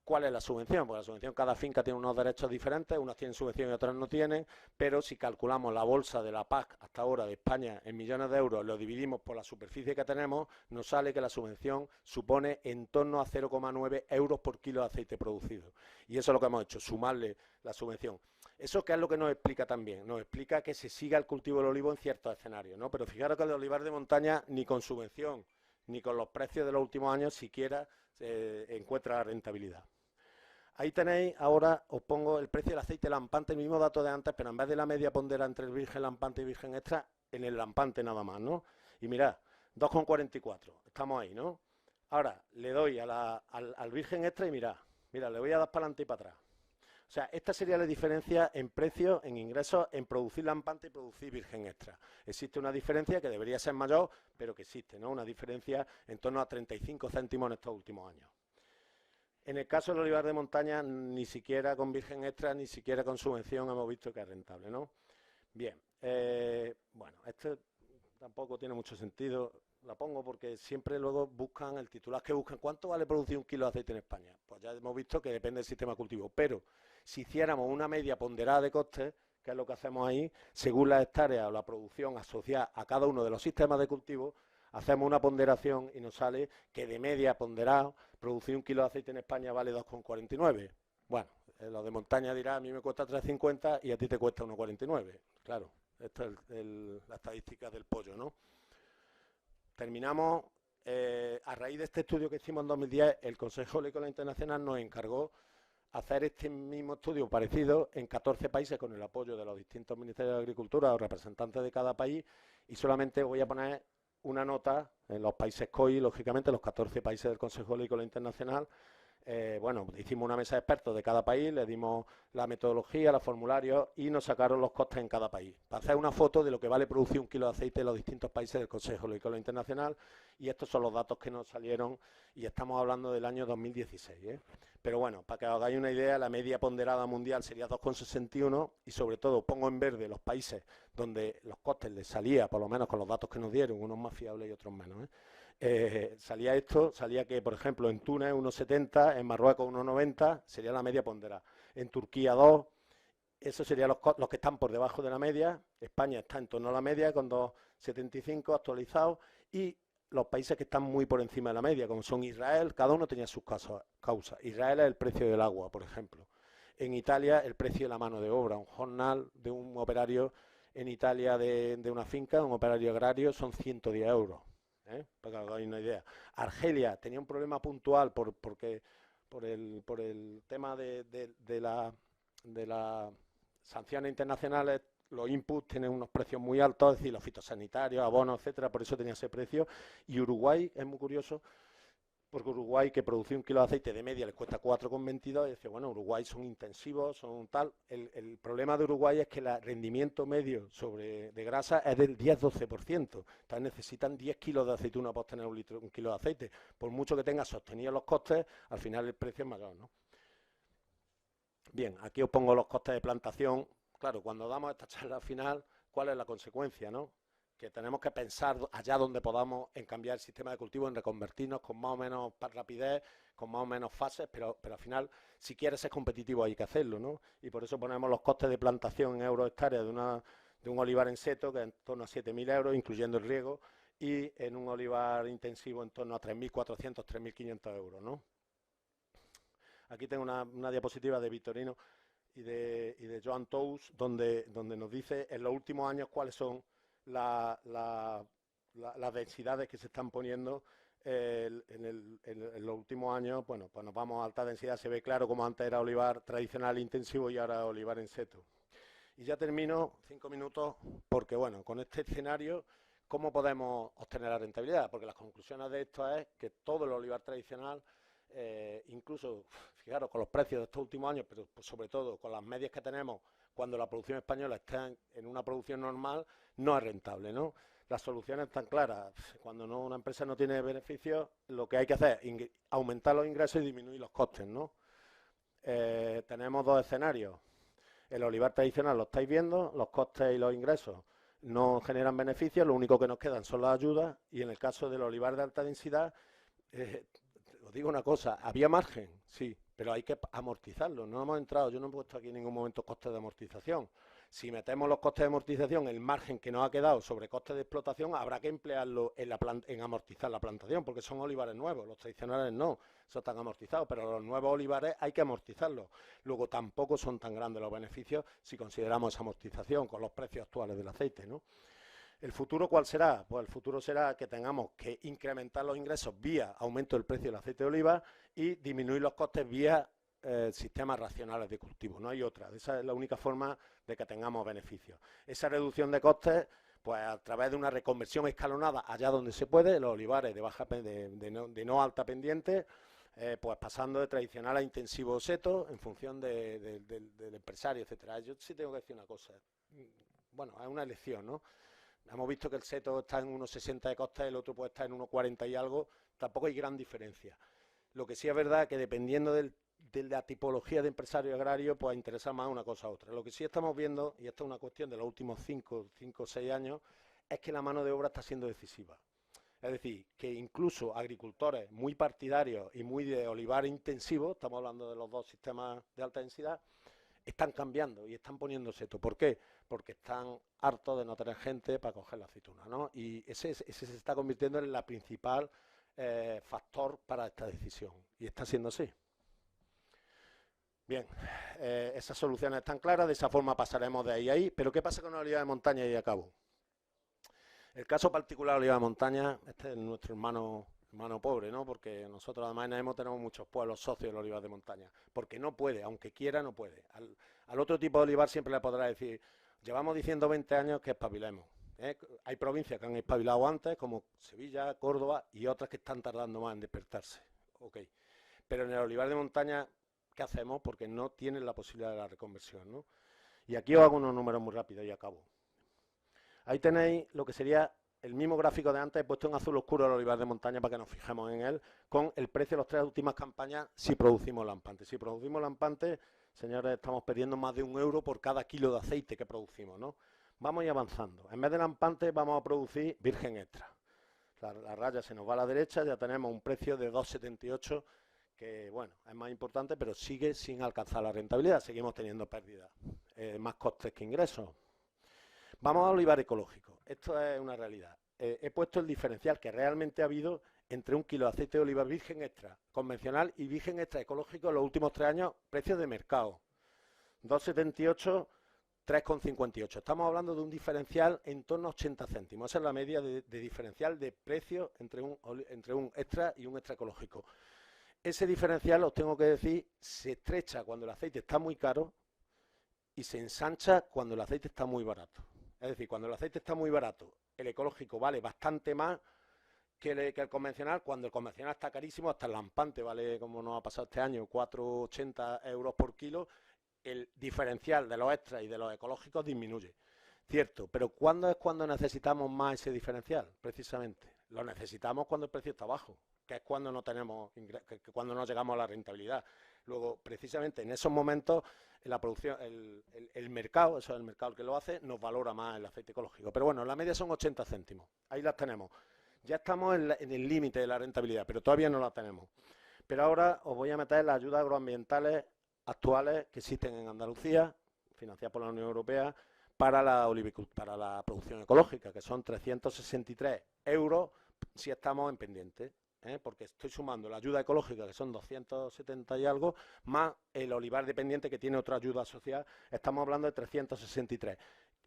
¿Cuál es la subvención? Pues la subvención, cada finca tiene unos derechos diferentes, unas tienen subvención y otras no tienen, pero si calculamos la bolsa de la PAC hasta ahora de España en millones de euros, lo dividimos por la superficie que tenemos, nos sale que la subvención supone en torno a 0,9 euros por kilo de aceite producido. Y eso es lo que hemos hecho, sumarle la subvención. ¿Eso qué es lo que nos explica también? Nos explica que se siga el cultivo del olivo en ciertos escenarios, ¿no? Pero fijaros que el olivar de montaña, ni con subvención, ni con los precios de los últimos años, siquiera encuentra la rentabilidad. Ahí tenéis, ahora os pongo el precio del aceite lampante, el mismo dato de antes, pero en vez de la media pondera entre el virgen lampante y virgen extra, en el lampante nada más, ¿no? Y mirad, 2,44, estamos ahí, ¿no? Ahora le doy al virgen extra y mirad, le voy a dar para adelante y para atrás. O sea, esta sería la diferencia en precios, en ingresos, en producir lampante y producir virgen extra. Existe una diferencia que debería ser mayor, pero que existe, ¿no? Una diferencia en torno a 35 céntimos en estos últimos años. En el caso del olivar de montaña, ni siquiera con virgen extra, ni siquiera con subvención hemos visto que es rentable, ¿no? Bien, bueno, esto tampoco tiene mucho sentido. La pongo porque siempre luego buscan, el titular que buscan, ¿cuánto vale producir un kilo de aceite en España? Pues ya hemos visto que depende del sistema cultivo, pero si hiciéramos una media ponderada de costes, que es lo que hacemos ahí, según las hectáreas o la producción asociada a cada uno de los sistemas de cultivo, hacemos una ponderación y nos sale que de media ponderado, producir un kilo de aceite en España vale 2,49. Bueno, lo de montaña dirá, a mí me cuesta 3,50 y a ti te cuesta 1,49. Claro, esta es la estadística del pollo, ¿no? Terminamos, a raíz de este estudio que hicimos en 2010, el Consejo Agrícola Internacional nos encargó hacer este mismo estudio parecido en 14 países con el apoyo de los distintos ministerios de Agricultura o representantes de cada país, y solamente voy a poner una nota en los países COI, lógicamente los 14 países del Consejo Agrícola Internacional, Bueno, hicimos una mesa de expertos de cada país, le dimos la metodología, los formularios y nos sacaron los costes en cada país. Para hacer una foto de lo que vale producir un kilo de aceite en los distintos países del Consejo Agrícola Internacional, y estos son los datos que nos salieron y estamos hablando del año 2016, ¿eh? Pero bueno, para que os hagáis una idea, la media ponderada mundial sería 2,61 y sobre todo pongo en verde los países donde los costes les salía, por lo menos con los datos que nos dieron, unos más fiables y otros menos, ¿eh? Salía que, por ejemplo, en Túnez 1,70, en Marruecos 1,90, sería la media ponderada. En Turquía 2, esos serían los que están por debajo de la media. España está en torno a la media con 2,75 actualizados y los países que están muy por encima de la media, como son Israel, cada uno tenía sus causas. Israel es el precio del agua, por ejemplo. En Italia, el precio de la mano de obra, un jornal de un operario en Italia de una finca, un operario agrario, son 110 euros. Para que os hagáis una idea. Argelia tenía un problema puntual por el tema de las sanciones internacionales. Los inputs tienen unos precios muy altos, es decir, los fitosanitarios, abonos, etcétera, por eso tenía ese precio. Y Uruguay es muy curioso, porque Uruguay, que produce un kilo de aceite de media, les cuesta 4,22, y dice, bueno, Uruguay son intensivos, son tal. El problema de Uruguay es que el rendimiento medio de grasa es del 10-12%. Entonces necesitan 10 kilos de aceituna para obtener un kilo de aceite. Por mucho que tenga sostenidos los costes, al final el precio es mayor, ¿no? Bien, aquí os pongo los costes de plantación. Claro, cuando damos esta charla final, ¿cuál es la consecuencia, no? Que tenemos que pensar allá donde podamos en cambiar el sistema de cultivo, en reconvertirnos con más o menos rapidez, con más o menos fases, pero al final, si quieres ser competitivo hay que hacerlo, ¿no? Y por eso ponemos los costes de plantación en euros hectárea de un olivar en seto, que es en torno a 7.000 euros, incluyendo el riego, y en un olivar intensivo en torno a 3.400, 3.500 euros, ¿no? Aquí tengo una diapositiva de Vitorino y de Joan Tous, donde nos dice en los últimos años cuáles son las densidades que se están poniendo en los últimos años. Bueno, pues nos vamos a alta densidad, se ve claro como antes era olivar tradicional intensivo y ahora olivar en seto. Y ya termino, 5 minutos, porque bueno, con este escenario, ¿cómo podemos obtener la rentabilidad? Porque las conclusiones de esto es que todo el olivar tradicional, incluso, fijaros, con los precios de estos últimos años, pero pues, sobre todo con las medias que tenemos cuando la producción española está en una producción normal, no es rentable, ¿no? Las soluciones están claras. Cuando una empresa no tiene beneficios, lo que hay que hacer es aumentar los ingresos y disminuir los costes, ¿no? Tenemos dos escenarios. El olivar tradicional lo estáis viendo, los costes y los ingresos no generan beneficios, lo único que nos quedan son las ayudas, y en el caso del olivar de alta densidad, os digo una cosa, ¿había margen? Sí, pero hay que amortizarlo. No hemos entrado, yo no he puesto aquí en ningún momento costes de amortización. Si metemos los costes de amortización, el margen que nos ha quedado sobre costes de explotación, habrá que emplearlo en amortizar la plantación, porque son olivares nuevos, los tradicionales no, son tan amortizados, pero los nuevos olivares hay que amortizarlos. Luego tampoco son tan grandes los beneficios si consideramos esa amortización con los precios actuales del aceite, ¿no? ¿El futuro cuál será? Pues el futuro será que tengamos que incrementar los ingresos vía aumento del precio del aceite de oliva y disminuir los costes vía sistemas racionales de cultivo. No hay otra. Esa es la única forma de que tengamos beneficios. Esa reducción de costes, pues a través de una reconversión escalonada allá donde se puede, los olivares de no alta pendiente, pues pasando de tradicional a intensivo seto en función del empresario, etcétera. Yo sí tengo que decir una cosa. Bueno, es una elección, ¿no? Hemos visto que el seto está en unos 60 de coste, el otro puede estar en unos 40 y algo. Tampoco hay gran diferencia. Lo que sí es verdad que dependiendo de la tipología de empresario agrario, pues interesa más una cosa a otra. Lo que sí estamos viendo, y esto es una cuestión de los últimos 5 o 6 años, es que la mano de obra está siendo decisiva. Es decir, que incluso agricultores muy partidarios y muy de olivar intensivo, estamos hablando de los dos sistemas de alta densidad, están cambiando y están poniendo seto. ¿Por qué? Porque están hartos de no tener gente para coger la aceituna, ¿no? Y ese se está convirtiendo en la principal factor para esta decisión. Y está siendo así. Bien, esas soluciones están claras, de esa forma pasaremos de ahí a ahí. Pero ¿qué pasa con la oliva de montaña y acabo? El caso particular de la oliva de montaña, este es nuestro hermano pobre, ¿no? Porque nosotros además en EMO tenemos muchos pueblos socios de la oliva de montaña, porque no puede, aunque quiera, no puede. Al otro tipo de olivar siempre le podrá decir, llevamos diciendo 20 años que espabilemos. Hay provincias que han espabilado antes, como Sevilla, Córdoba, y otras que están tardando más en despertarse. Okay. Pero en el olivar de montaña, ¿qué hacemos? Porque no tienen la posibilidad de la reconversión, ¿no? Y aquí os hago unos números muy rápidos y acabo. Ahí tenéis lo que sería el mismo gráfico de antes, he puesto en azul oscuro el olivar de montaña para que nos fijemos en él, con el precio de las 3 últimas campañas si producimos lampante. Si producimos lampante, señores, estamos perdiendo más de €1 por cada kilo de aceite que producimos, ¿no? Vamos a ir avanzando. En vez de lampante vamos a producir virgen extra. La raya se nos va a la derecha, ya tenemos un precio de 2,78, que bueno, es más importante, pero sigue sin alcanzar la rentabilidad, seguimos teniendo pérdidas, más costes que ingresos. Vamos a olivar ecológico, esto es una realidad. He puesto el diferencial que realmente ha habido entre un kilo de aceite de oliva virgen extra convencional y virgen extra ecológico en los últimos 3 años, precios de mercado, 2,78, 3,58. Estamos hablando de un diferencial en torno a 80 céntimos. Esa es la media de diferencial de precio entre un extra y un extra ecológico. Ese diferencial, os tengo que decir, se estrecha cuando el aceite está muy caro y se ensancha cuando el aceite está muy barato. Es decir, cuando el aceite está muy barato, el ecológico vale bastante más que el convencional. Cuando el convencional está carísimo, hasta el lampante vale, como nos ha pasado este año, 4,80 € por kilo, el diferencial de los extras y de los ecológicos disminuye. Cierto, pero ¿cuándo es cuando necesitamos más ese diferencial? Precisamente, lo necesitamos cuando el precio está bajo, que es cuando no tenemos, cuando no llegamos a la rentabilidad. Luego, precisamente en esos momentos, la producción, el mercado, eso es el mercado el que lo hace, nos valora más el aceite ecológico. Pero bueno, la media son 80 céntimos, ahí las tenemos. Ya estamos en el límite de la rentabilidad, pero todavía no la tenemos. Pero ahora os voy a meter las ayudas agroambientales actuales que existen en Andalucía, financiadas por la Unión Europea, para la producción ecológica, que son 363 € si estamos en pendiente, porque estoy sumando la ayuda ecológica, que son 270 y algo, más el olivar dependiente, que tiene otra ayuda asociada, estamos hablando de 363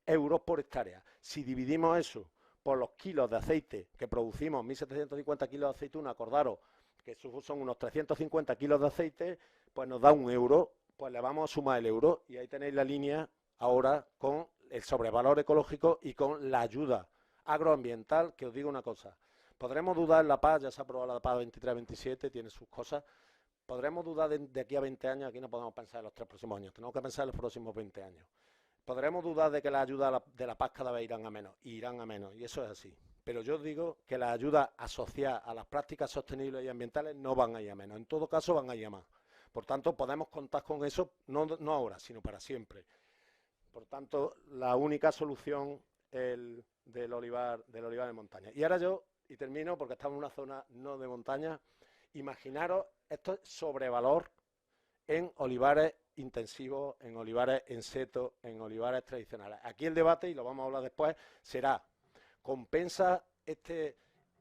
€ por hectárea. Si dividimos eso por los kilos de aceite que producimos, 1.750 kilos de aceituna, acordaros que son unos 350 kilos de aceite, pues nos da €1, pues le vamos a sumar el euro y ahí tenéis la línea ahora con el sobrevalor ecológico y con la ayuda agroambiental, que os digo una cosa, podremos dudar en la PAC, ya se ha aprobado la PAC 23-27, tiene sus cosas, podremos dudar de aquí a 20 años, aquí no podemos pensar en los 3 próximos años, tenemos que pensar en los próximos 20 años. Podremos dudar de que las ayudas de la PAC cada vez irán a menos, y eso es así. Pero yo digo que las ayudas asociadas a las prácticas sostenibles y ambientales no van a ir a menos, en todo caso van a ir a más. Por tanto, podemos contar con eso, no ahora, sino para siempre. Por tanto, la única solución es del olivar de montaña. Y ahora y termino porque estamos en una zona no de montaña, imaginaros esto es sobrevalor en olivares intensivos, en olivares en seto, en olivares tradicionales. Aquí el debate, y lo vamos a hablar después, será, ¿compensa este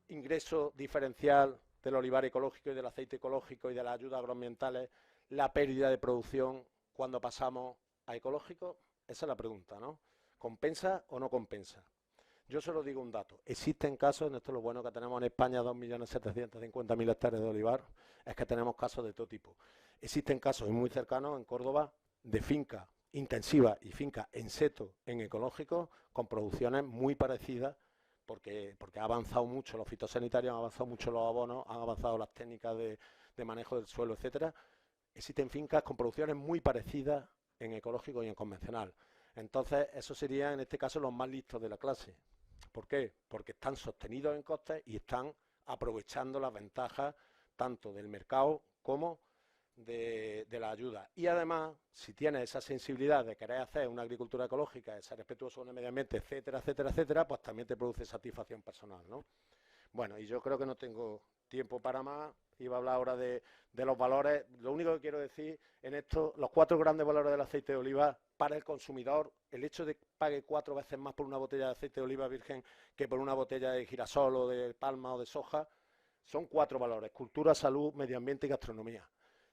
ingreso diferencial del olivar ecológico y del aceite ecológico y de las ayudas agroambientales la pérdida de producción cuando pasamos a ecológico? Esa es la pregunta, ¿no? ¿Compensa o no compensa? Yo solo digo un dato. Existen casos, en esto es lo bueno que tenemos en España, 2.750.000 hectáreas de olivar, es que tenemos casos de todo tipo. Existen casos muy cercanos en Córdoba de fincas intensivas y fincas en seto, en ecológico, con producciones muy parecidas, porque ha avanzado mucho los fitosanitarios, han avanzado mucho los abonos, han avanzado las técnicas de manejo del suelo, etcétera. Existen fincas con producciones muy parecidas en ecológico y en convencional. Entonces, eso sería en este caso los más listos de la clase. ¿Por qué? Porque están sostenidos en costes y están aprovechando las ventajas tanto del mercado como de la ayuda. Y además, si tienes esa sensibilidad de querer hacer una agricultura ecológica, de ser respetuoso con el medio ambiente, etcétera, etcétera, etcétera, pues también te produce satisfacción personal, ¿no? Bueno, y yo creo que no tengo tiempo para más. Iba a hablar ahora de los valores. Lo único que quiero decir en esto, los 4 grandes valores del aceite de oliva para el consumidor, el hecho de que pague 4 veces más por una botella de aceite de oliva virgen que por una botella de girasol o de palma o de soja, son 4 valores: cultura, salud, medio ambiente y gastronomía.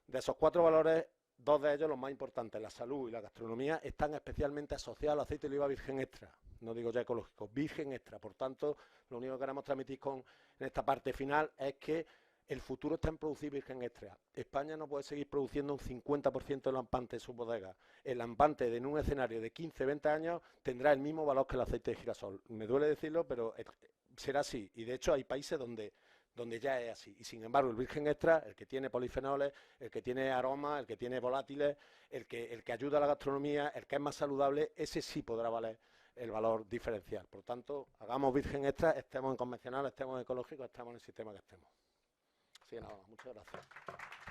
De esos 4 valores, 2 de ellos, los más importantes, la salud y la gastronomía, están especialmente asociados al aceite de oliva virgen extra, no digo ya ecológico, virgen extra. Por tanto, lo único que queremos transmitir en esta parte final es que el futuro está en producir virgen extra. España no puede seguir produciendo un 50% de lampante en sus bodegas. El lampante en un escenario de 15-20 años tendrá el mismo valor que el aceite de girasol. Me duele decirlo, pero será así. Y de hecho hay países donde donde ya es así. Y sin embargo, el virgen extra, el que tiene polifenoles, el que tiene aromas, el que tiene volátiles, el que ayuda a la gastronomía, el que es más saludable, ese sí podrá valer el valor diferencial. Por tanto, hagamos virgen extra, estemos en convencional, estemos en ecológico, estemos en el sistema que estemos. Así que nada, muchas gracias.